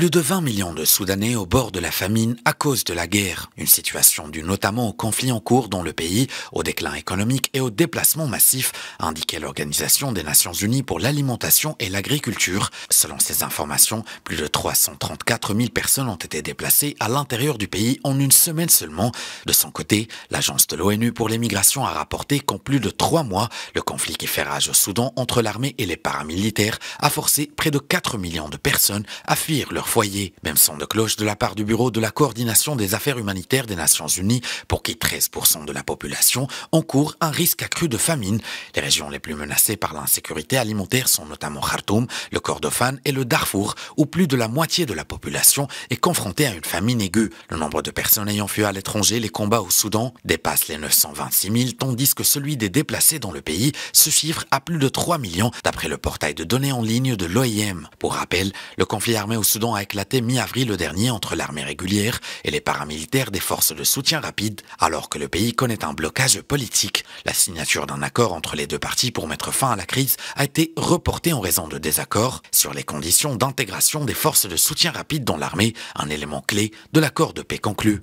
Plus de 20 millions de Soudanais au bord de la famine à cause de la guerre. Une situation due notamment au conflit en cours dans le pays, au déclin économique et au déplacement massif, a indiqué l'Organisation des Nations Unies pour l'alimentation et l'agriculture. Selon ces informations, plus de 334 000 personnes ont été déplacées à l'intérieur du pays en une semaine seulement. De son côté, l'Agence de l'ONU pour les migrations a rapporté qu'en plus de 3 mois, le conflit qui fait rage au Soudan entre l'armée et les paramilitaires a forcé près de 4 millions de personnes à fuir leur foyer. Même son de cloche de la part du Bureau de la coordination des affaires humanitaires des Nations Unies, pour qui 13% de la population encourt un risque accru de famine. Les régions les plus menacées par l'insécurité alimentaire sont notamment Khartoum, le Kordofan et le Darfour, où plus de la moitié de la population est confrontée à une famine aiguë. Le nombre de personnes ayant fui à l'étranger les combats au Soudan dépasse les 926 000, tandis que celui des déplacés dans le pays se chiffre à plus de 3 millions, d'après le portail de données en ligne de l'OIM. Pour rappel, le conflit armé au Soudan a éclaté mi-avril dernier entre l'armée régulière et les paramilitaires des forces de soutien rapide, alors que le pays connaît un blocage politique. La signature d'un accord entre les deux parties pour mettre fin à la crise a été reportée en raison de désaccords sur les conditions d'intégration des forces de soutien rapide dans l'armée, un élément clé de l'accord de paix conclu.